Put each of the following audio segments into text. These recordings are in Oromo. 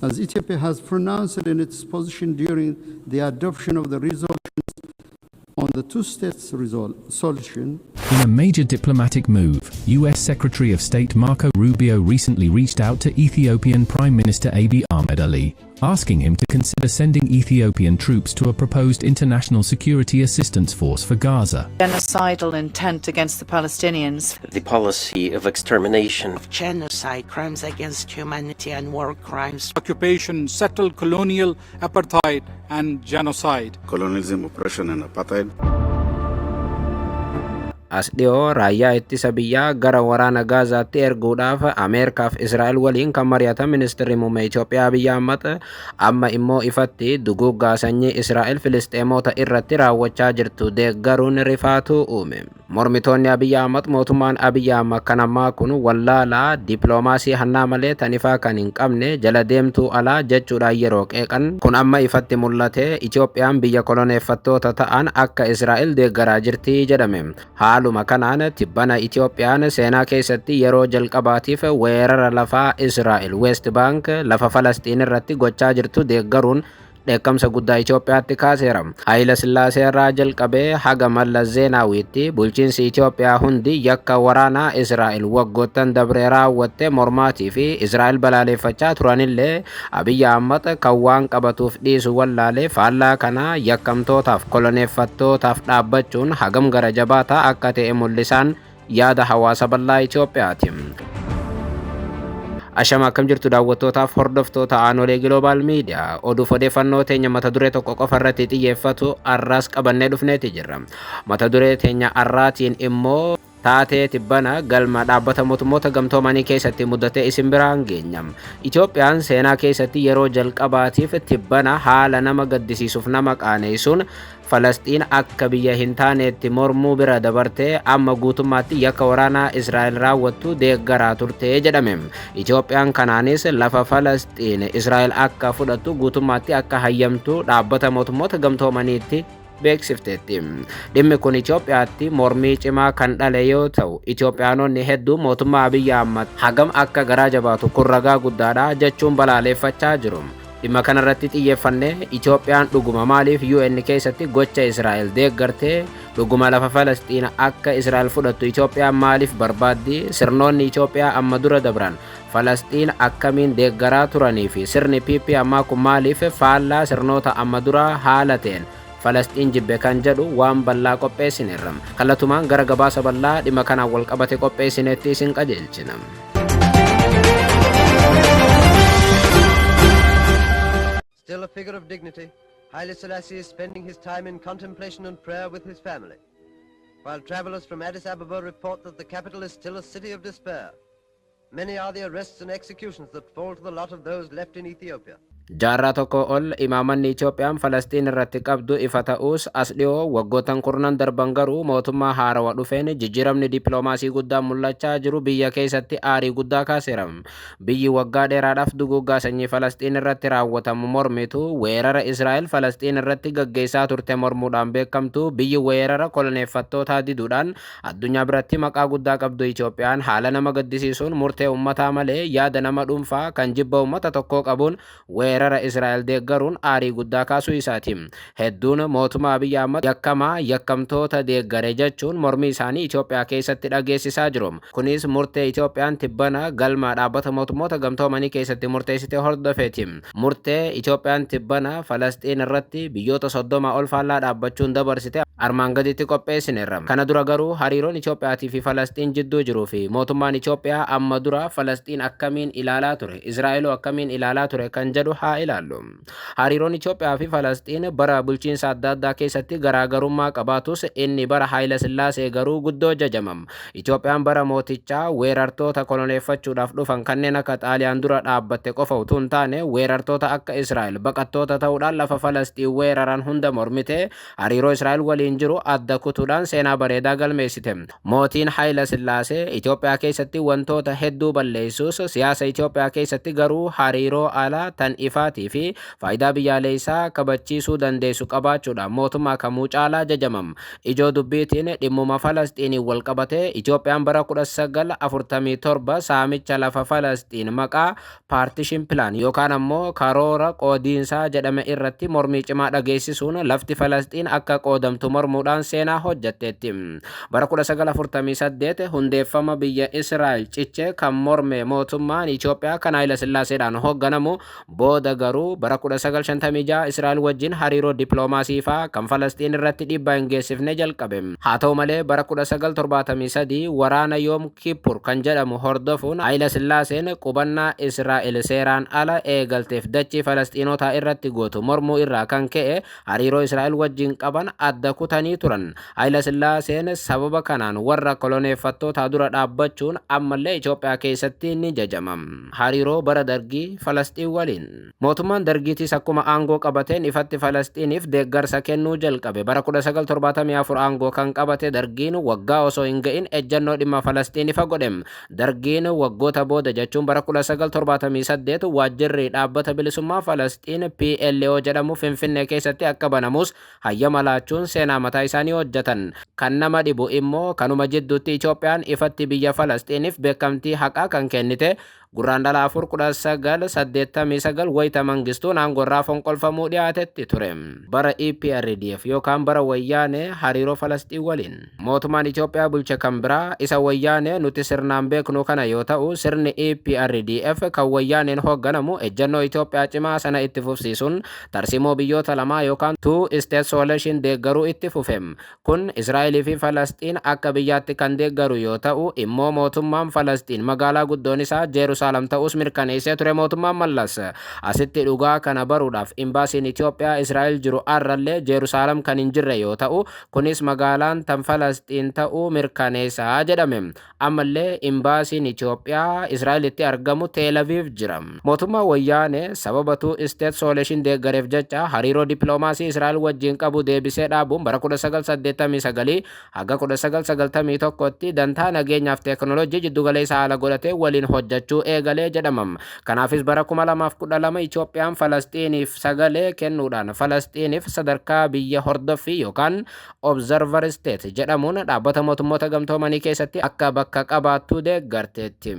as Ethiopia has pronounced in its position during the adoption of the resolutions on the two-state solution. In a major diplomatic move, U.S. Secretary of State Marco Rubio recently reached out to Ethiopian Prime Minister Abiy Ahmed Ali, asking him to consider sending Ethiopian troops to a proposed international security assistance force for Gaza. Genocidal intent against the Palestinians. The policy of extermination. Genocide, crimes against humanity and war crimes. Occupation, settled colonial apartheid and genocide. Colonialism, oppression and apartheid. As dhiyoo raayyaa ittisa biyyaa gara waraana Gaazaatti erguudhaaf Ameerikaaf Israa'el waliin kan mari'atan ministeerri muummee Itoophiyaa Abiy Ahmed amma immoo ifatti duguuggaa sanyii Israa'el Filisxeemota irratti raawwachaa jirtu deeggaruun rifaatu uume. Mormitoonni Abiy Ahmed mootummaan Abiy Ahmed kan ammaa kun wallaalaa dippiloomaasii hannaa malee tanifaa kan hin qabne jala deemtuu alaa jechuudhaan yeroo qeeqan kun amma ifatti mul'ate Itoophiyaan biyya koloneeffattoota ta'an akka Israa'el deeggaraa jirti jedhame. Haaluma kanaan tibbana Itoophiyaan seenaa keessatti yeroo jalqabaatiif weerara lafaa Israa'el West Bank lafa Falastiin irratti gochaa jirtu deeggaruun dheekkamsa guddaa Itoophiyaatti kaaseera. Haayila Sillaasee irraa jalqabee haga Mallas Zeenaawiitti bulchiinsi Itoophiyaa hundi yakka waraanaa Israa'el waggoottan dabree raawwatte mormaatii fi Israa'el balaaleffachaa turanillee Abiy Ahmed kan waan qabatuuf dhiisu wallaalee faallaa kana yakkamtootaaf koloneeffattootaaf dhaabbachuun hagam gara jabaataa akka ta'e mul'isaan yaada hawaasa bal'aa Itoophiyaati. Ashama akkam jirtu daawwattootaaf hordoftoota aanolee Global Media oduuf odeeffannoo teenya mata duree tokko qofa irratti xiyyeeffatu arraas qabannee dhufneeti jirra. Mata duree teenya arraatiin immoo taatee tibbana galma dhaabbata mootummoota gamtoomanii keessatti muddatee isin biraan geenya. Itoophiyaan seenaa keessatti yeroo jalqabaatiif tibbana haala nama gaddisiisuuf nama qaaneessuun Falastiin akka biyya hin taaneetti mormuu bira dabartee amma guutummaatti yakka waraanaa Israa'el raawwattu deeggaraa turte jedhame. Itoophiyaan kanaanis lafa Falastiin Israa'el akka fudhattu guutummaatti akka hayyamtu dhaabbata mootummoota gamtoomaniitti beeksifteetti. Dhimmi kun Itoophiyaatti mormii cimaa kan dhale yoo ta'u, Itoophiyaanonni hedduu mootummaa Abiy Ahmed hagam akka garaa jabaatu kun ragaa guddaadha jechuun balaaleffachaa jiru. Dhimma kanarratti xiyyeeffannee Itoophiyaan dhuguma maaliif UN keessatti gocha Israa'el deeggartee dhuguma lafa Falastiin akka Israa'el fudhattu Itoophiyaan maaliif barbaaddi sirnoonni Itoophiyaa amma dura dabran Falastiin akkamiin deeggaraa turanii fi sirni PP ammaa kun maaliif faallaa sirnoota amma dura haala ta'een Falastiin jibbe kan jedhu waan bal'aa qopheessineerra. Kallattumaan gara gabaasa bal'aa dhimma kanaan wal qabate qopheessineetti isin qajeelchina. Still a figure of dignity, Haile Selassie is spending his time in contemplation and prayer with his family, while travelers from Addis Ababa report that the capital is still a city of despair. Many are the arrests and executions that fall to the lot of those left in Ethiopia. Jaarraa tokko ol imaamanni Itoophiyaan Falastiin irratti qabdu ifa ta'us as dhiyoo waggootan kurnan darban garuu mootummaa haarawaa dhufeen jijjiiramni dippiloomaasii guddaan mul'achaa jiru biyya keessatti aarii guddaa kaaseera. Biyyi waggaa dheeraadhaaf duguuggaa sanyii Falastiin irratti raawwatamu mormitu weerara Israa'el Falastiin irratti gaggeessaa turte mormuudhaan beekamtu biyyi weerara koloneeffattootaa diduudhaan addunyaa biratti maqaa guddaa qabdu Itoophiyaan haala nama gaddisiisuun murtee ummataa malee yaada nama dhuunfaa kan jibba ummata tokkoo qabuun weerara Israa'el deeggaruun aarii guddaa kaasuu isaati. Hedduun mootummaa Abiy Ahmed yakkamtoota deeggare jechuun mormii isaanii Itoophiyaa keessatti dhageessisaa jiru. Kunis murtee Itoophiyaan tibbana galma dhaabbata mootummoota gamtoomanii keessatti murteessite hordofeeti. Murtee Itoophiyaan tibbana Falastiin irratti biyyoota 30 ol faallaa dhaabbachuun dabarsite armaan gaditti qopheessineerra. Kana dura garuu hariiroon Itoophiyaatii fi Falastiin jidduu jiruu fi mootummaan Itoophiyaa amma dura Falastiin akkamiin ilaalaa ture, Israa'el akkamiin ilaalaa ture kan jedhu haa ilaallu. Hariiroon Itoophiyaa fi Falastiin bara bulchiinsa adda addaa keessatti garaagarummaa qabaatus inni bara Haayila Sillaasee garuu guddoo jajamam. Itoophiyaan bara mootichaa weerartoota koloneeffachuudhaaf dhufan kanneen akka Xaaliyaan dura dhaabbatte qofa utuu hin taane weerartoota akka Israa'el baqattoota ta'uudhaan lafa Falastiin weeraran hunda mormite hariiroo Israa'el waliin jiru adda kutuudhaan seenaa bareedaa galmeessite. Mootiin Haayila Sillaasee Itoophiyaa keessatti wantoota hedduu balleessuus siyaasa Itoophiyaa keessatti garuu hariiroo alaa tan ifaatii fi faayidaa faayidaa biyyaalessaa kabachiisuu dandeessu qabaachuudhaan mootummaa kamuu caalaa jajamam. Ijoo dubbiitiin dhimmuma Falasxiinii wal qabatee Itoophiyaan bara 1947 saamicha lafa Falasxiin maqaa paartishin pilaan yookaan ammoo karoora qoodiinsaa jedhame irratti mormii cimaa dhageessisuun lafti Falasxiin akka qoodamtu mormuudhaan seenaa hojjetteetti. Bara 1948 hundeeffama biyya Israa'el cichee kan morme mootummaan Itoophiyaa kan Haayile Sillaaseedhaan hoogganamu booda garuu bara 1956 Israa'el wajjin hariiroo dippiloomaasii faa kan Falasxiin irratti dhiibbaa hin geessifne jalqabe. Haa ta'u malee bara 1973 waraana Yoom Kippur kan jedhamu hordofuun Haayile Sillaaseen qubannaa Israa'el seeraan ala eegalteef dachii Falasxiinotaa irratti gootu mormuu irraa kan ka'e hariiroo Israa'el wajjin qaban adda kutanii turan. Haayile Sillaaseen sababa kanaan warra koloneeffattoota dura dhaabbachuun ammallee Itoophiyaa keessatti ni jajamam. Hariiroo bara dargii Falasxiin waliin. Mootummaan dargiitis akkuma aangoo qabateen ifatti Falasxiiniif deeggarsa kennuu jalqabe. Bara 1974 aangoo kan qabate dargiin waggaa osoo hin ga'in ejjannoo dhimma Falasxiiniif godhem. Dargiin waggoota booda jechuun bara 1978 waajjirri dhaabbata bilisummaa Falasxiin PLO jedhamu Finfinnee keessatti akka banamus hayyama laachuun seenaa mataa isaanii hojjetan. Kan nama dhibu immoo kanuma jidduutti Itoophiyaan ifatti biyya Falasxiiniif beekamtii haqaa kan kennite Guraandhala 4-1989 wayita Mangistuun aangorraa fonqolfamuu dhiyaatetti ture. Bara EPRDF yookaan bara wayyaanee hariiroo Falasxiin waliin. Mootummaan Itoophiyaa bulche kan biraa isa wayyaanee nuti sirnaan beeknu kana yoo ta'u sirni EPRDF kan wayyaaneen hoogganamu ejjannoo Itoophiyaa cimaa sana itti fufsiisuun tarsimoo biyyoota lamaa yookaan two state solution deeggaruu itti fufem. Kun Israa'elii fi Falasxiin akka biyyaatti kan deeggaru yoo ta'u immoo mootummaan Falasxiin magaalaa guddoon isaa Jerusalem ta'us mirkaneessee ture mootummaan Mallas. Asitti dhugaa kana baruudhaaf imbaasiin Itoophiyaa Israa'el jiru arrallee Jerusalem kan hin jirre yoo ta'u kunis magaalaan tan Falasxiin ta'uu mirkaneessaa jedhame. Ammallee imbaasiin Itoophiyaa Israa'elitti argamu Tel Aviv jira. Mootummaa wayyaanee sababa two state solution deeggareef jecha hariiroo dippiloomaasii Israa'el wajjin qabu deebisee dhaabuun bara 1989 haga 1991tti dantaa nageenyaaf teekinooloojii jiddugaleessa haala godhatee waliin hojjechuu eegalee jedhamam. Kanaafis bara 2012 Itoophiyaan Falasxiiniif sagalee kennuudhaan Falasxiiniif sadarkaa biyya hordoffii yookaan observer state jedhamuun dhaabbata mootummoota gamtoomanii keessatti akka bakka qabaattu deeggarteetti.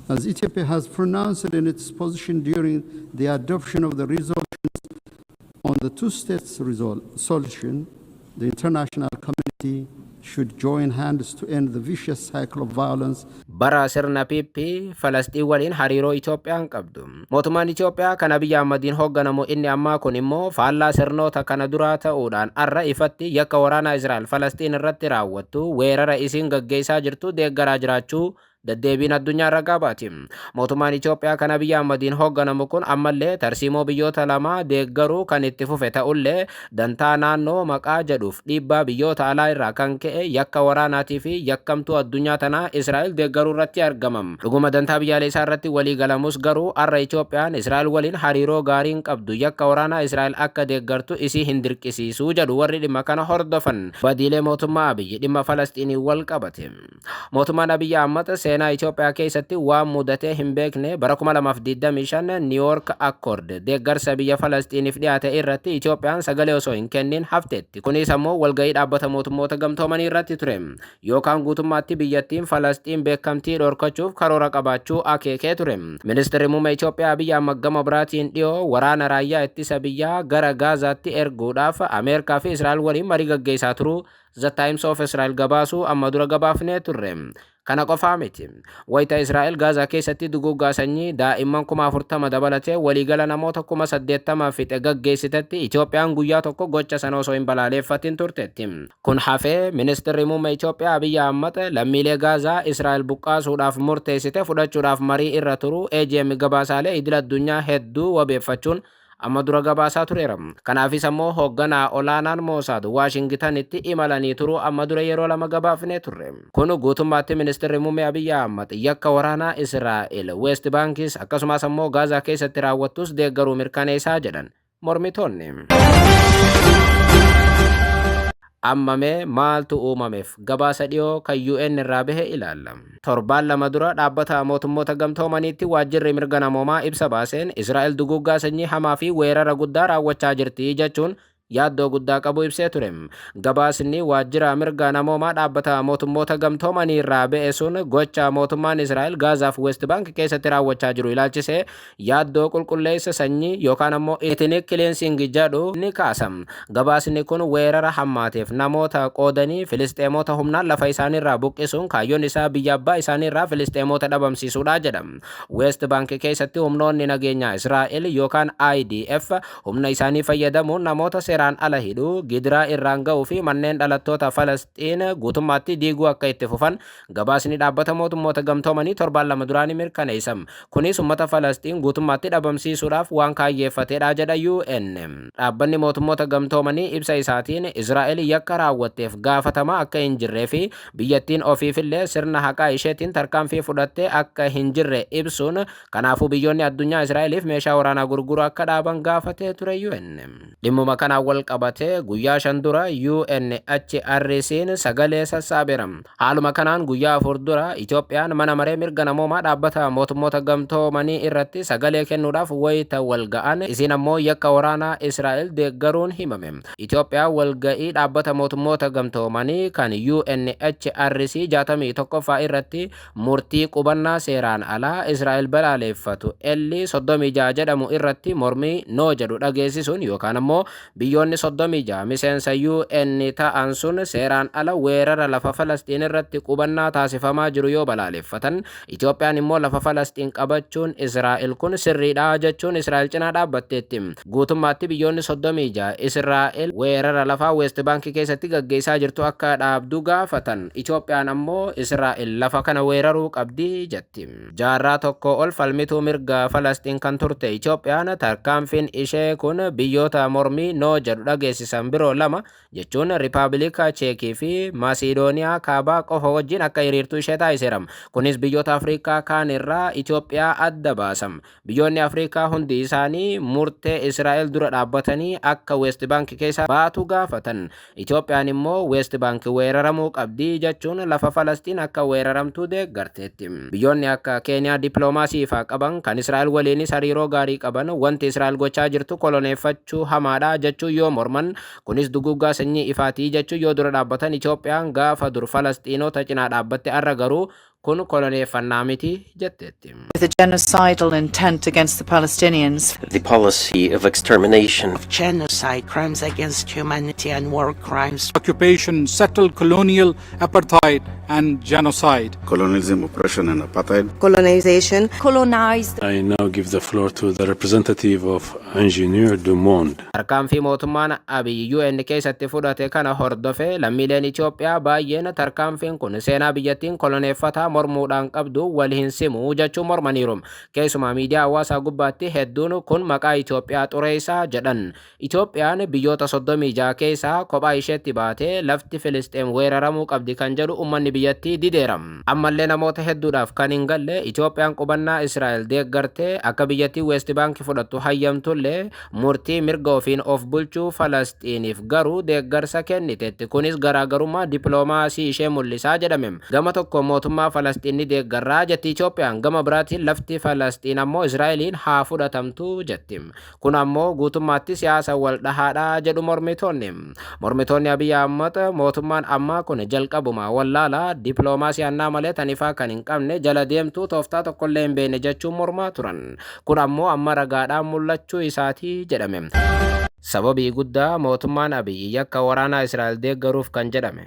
As Ethiopia has pronounced in its position during the adoption of the resolutions on the two-state solution, the international community should join hands to end the vicious cycle of violence. Bara sirna PP Falasxiin waliin hariiroo Itoophiyaan qabdu. Mootummaan Itoophiyaa kan Abiy Ahmadiin hoogganamu inni ammaa kun immoo faallaa sirnoota kana duraa ta'uudhaan arra ifatti yakka waraanaa Israa'el Falasxiin irratti raawwattu weerara isiin gaggeessaa jirtu deeggaraa jiraachuu deddeebiin addunyaa ragaa baati. Mootummaan Itoophiyaa kan Abiy Ahmadiin hoogganamu kun ammallee tarsiimoo biyyoota lamaa deeggaruu kan itti fufe ta'ullee dantaa naannoo maqaa jedhuuf dhiibbaa biyyoota alaa irraa kan ka'e yakka waraanaatii fi yakkamtuu addunyaa tanaa Israa'el deeggaruu irratti argamam. Dhuguma dantaa biyyaalessaa irratti walii galamus garuu arra Itoophiyaan Israa'el waliin hariiroo gaariin qabdu yakka waraanaa Israa'el akka deeggartu isii hin dirqisiisuu jedhu warri dhimma kana hordofan. Badiilee mootummaa Abiy dhimma Falasxiinii wal qabate. Mootummaan Abiy Ahmad seenaa Itoophiyaa keessatti waan mudatee hin beekne bara 2025 New York Accord deeggarsa biyya Falasxiiniif dhiyaate irratti Itoophiyaan sagalee osoo hin kennin hafteetti. Kunis ammoo walgahii dhaabbata mootummoota gamtoomanii irratti ture. Yookaan guutummaatti biyyattiin Falasxiin beekamtii dhorkachuuf karoora qabaachuu akeekee ture. Ministeerri muummee Itoophiyaa Abiy Ahmad gama biraatiin dhiyoo waraana raayyaa ittisa biyyaa gara Gaazaatti erguudhaaf Ameerikaa fi Israa'el waliin marii gaggeessaa turu The Times of Israel gabaasuu amma dura gabaafnee turre. Kana qofaa miti. Wayita Israa'el Gaazaa keessatti duguuggaa sanyii daa'imman 40,000 dabalatee waliigala namoota 80,000 fixe gaggeessitetti Itoophiyaan guyyaa tokko gocha sana osoo hin balaaleffatin turteetti. Kun hafee ministeerri muummee Itoophiyaa Abiy Ahmad lammiilee Gaazaa Israa'el buqqaasuudhaaf murteessite fudhachuudhaaf marii irra turu AGM gabaasaalee idil addunyaa hedduu wabeeffachuun amma dura gabaasaa tureera. Kanaafis ammoo hoogganaa olaanaan Mossad Waashingtanitti imalanii turu amma dura yeroo lama gabaafnee turre. Kun guutummaatti ministeerri muummee Abiy Ahmad yakka waraanaa Israa'el West Bankis akkasumas ammoo Gaazaa keessatti raawwattus deeggaruu mirkaneessaa jedhan mormitoonni. ammame maaltu uumameef gabaasa dhiyoo kan UN irraa bahe ilaalla. Torbaan lama dura dhaabbata mootummoota gamtoomaniitti waajjirri mirga namoomaa ibsa baaseen Israa'el duguggaa sanyii hamaa fi weerara guddaa raawwachaa jirti jechuun yaaddoo guddaa qabu ibsee ture. Gabaasni waajjira mirga namoomaa dhaabbata mootummoota gamtoomanii irraa ba'e sun gocha mootummaan Israa'el Gaazaa fi West Bank keessatti raawwachaa jiru ilaalchisee yaaddoo qulqulleessa sanyii yookaan ammoo ethnic cleansing jedhu ni kaasa. Gabaasni kun weerara hammaateef namoota qoodanii Filisxeemota humnaan lafa isaaniirraa buqqisuun kaayyoon isaa biyya abbaa isaaniirraa Filisxeemota dhabamsiisuudha jedha. West Bank keessatti humnoonni nageenyaa Israa'el yookaan IDF humna isaanii fayyadamuun namoota seeraan ala hidhuu, gidiraa irraan ga'uu fi manneen dhalattoota Falasxiin guutummaatti diiguu akka itti fufan gabaasni dhaabbata mootummoota gamtoomanii torbaan lama duraan mirkaneessa. Kunis uummata Falasxiin guutummaatti dhabamsiisuudhaaf waan kaayyeeffatedha jedha UN. Dhaabbanni mootummoota gamtoomanii ibsa isaatiin Israa'el yakka raawwatteef gaafatamaa akka hin jirree fi biyyattiin ofiifillee sirna haqaa isheetiin tarkaanfii fudhattee akka hin jirre ibsuun kanaafuu biyyoonni addunyaa Israa'eliif meeshaa waraanaa gurguru akka dhaaban gaafatee ture UN. Dhimmuma kanaan wal qabatee guyyaa 5 dura UNHRC'n sagalee sassaabeera. Haaluma kanaan guyyaa 4 dura Itoophiyaan mana maree mirga namoomaa dhaabbata mootummoota gamtoomanii irratti sagalee kennuudhaaf wayita wal ga'an isin ammoo yakka waraanaa Israa'el deeggaruun himame. Itoophiyaan walga'ii dhaabbata mootummoota gamtoomanii kan UNHRC 61ffaa irratti murtii qubannaa seeraan alaa Israa'el balaaleffatu L36 jedhamu irratti mormii noo jedhu dhageessisuun yookaan ammoo biyyoonni 36 miseensa UN ta'an sun seeraan ala weerara lafa Falasxiin irratti qubannaa taasifamaa jiru yoo balaaleffatan, Itoophiyaan immoo lafa Falasxiin qabachuun Israa'el kun sirriidha jechuun Israa'el cinaa dhaabbatteetti. Guutummaatti biyyoonni 36 Israa'el weerara lafaa West Bank keessatti gaggeessaa jirtu akka dhaabdu gaafatan. Itoophiyaan ammoo Israa'el lafa kana weeraruu qabdi jetti. Jaarraa tokko ol falmituu mirga Falasxiin kan turte Itoophiyaan tarkaanfiin ishee kun biyyoota mormii noo jedhu dhageessisan biroo lama jechuun Riippaabilika Cheekii fi Masiidooniyaa kaabaa qofa wajjin akka hiriirtuu ishee taasiseera. Kunis biyyoota Afrikaa kaan irraa Itoophiyaa adda baasa. Biyyoonni Afrikaa hundi isaanii murtee Israa'el dura dhaabbatanii akka West Bank keessa baatu gaafatan. Itoophiyaan immoo West Bank weeraramuu qabdi jechuun lafa Falasxiin akka weeraramtu deeggarteetti. Biyyoonni akka Keeniyaa dippiloomaasii ifaa qaban kan Israa'el waliinis hariiroo gaarii qaban wanti Israa'el gochaa jirtu koloneeffachuu hamaadha jechuun yoo morman kunis duguggaa sanyii ifaatii jechuun yoo dura dhaabbatan Itoophiyaan gaafa dur Falasxiinota cinaa dhaabbatte arra garuu kun koloneeffannaa miti jetteetti. With a genocidal intent against the Palestinians. The policy of extermination, of genocide, crimes against humanity and war crimes, Occupation, settled colonial apartheid and genocide. Colonialism, oppression, and apartheid. Colonization. Colonized. I now give the floor to the representative of Ingenieur du Monde. Tarkaanfii mootummaan Abiy UN keessatti fudhate kana hordofe lammiileen Itoophiyaa baay'een tarkaanfiin kun seenaa biyyattiin koloneeffataa mormuudhaan qabdu wal hin simu jechuun mormaniiru. Keessumaa miidiyaa hawaasaa gubbaatti hedduun kun maqaa Itoophiyaa xureessaa jedhan. Itoophiyaan biyyoota 36 keessaa kophaa isheetti baatee lafti Filisxeem weeraramuu qabdi kan jedhu uummanni biyyattii dideera. Ammallee namoota hedduudhaaf kan hin galle Itoophiyaan qubannaa Israa'el deeggartee akka biyyattii West Bank fudhattu hayyamtullee murtii mirga ofiin of bulchuu Falasxiiniif garuu deeggarsa kenniteetti. Kunis garaagarummaa dippiloomaasii ishee mul'isaa jedhame. Gama tokko mootummaa Falasxiin ni deeggarraa jetti Itoophiyaan, gama biraatiin lafti Falasxiin ammoo Israa'eliin haa fudhatamtu jetti. Kun ammoo guutummaatti siyaasa wal dhahaadhaa jedhu mormitoonni. Mormitoonni Abiy Ahmed mootummaan ammaa kun jalqabuma wallaalaa dippiloomaasii annaa malee tanifaa kan hin qabne jala deemtuu tooftaa tokkollee hin beekne jechuun mormaa turan. Kun ammoo amma ragaadhaan mul'achuu isaatii jedhame. Sababii guddaa mootummaan Abiy yakka waraanaa Israa'el deeggaruuf kan jedhame.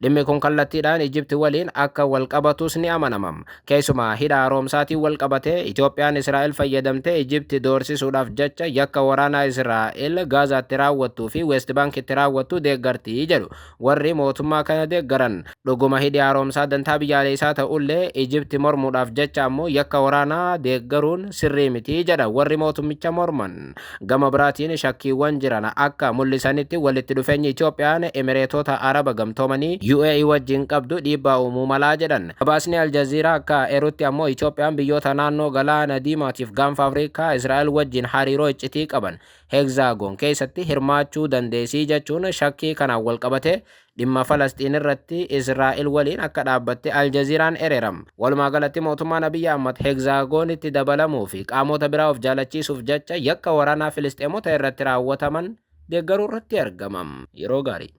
Dhimmi kun kallattiidhaan Ijipti waliin akka wal qabatus ni amanama. Keessumaa hidha haaromsaatiin wal qabatee Itoophiyaan Israa'el fayyadamtee Ijipti doorsisuudhaaf jecha yakka waraanaa Israa'el Gaazaatti raawwattuu fi West Bankitti raawwattu deeggartii jedhu warri mootummaa kana deeggaran. Dhuguma hidhi haaromsaa dantaa biyyaalessaa ta'ullee Ijipti mormuudhaaf jecha ammoo yakka waraanaa deeggaruun sirrii miti jedha warri mootummicha morman. Gama biraatiin shakkiiwwan jiran akka mul'isanitti walitti dhufeenyi Itoophiyaan Emireetota Araba gamtoomanii Yemanii UAE wajjin qabdu dhiibbaa uumuu malaa jedhan. Gabaasni Aljazeeraa akka eerutti ammoo Itoophiyaan biyyoota naannoo galaana diimaatiif gaanfa Afrikaa Israa'el wajjin hariiroo iccitii qaban Hexagon keessatti hirmaachuu dandeessii jechuun shakkii kanaan wal qabate dhimma Falastiin irratti Israa'el waliin akka dhaabbatte Aljazeeraan ereeram. Walumaa galatti mootummaan Abiy Ahmad Hexagonitti dabalamuu fi qaamota biraa of jaalachiisuuf jecha yakka waraanaa Filisxeemota irratti raawwataman deeggaruu irratti argamam. Yeroo gaarii.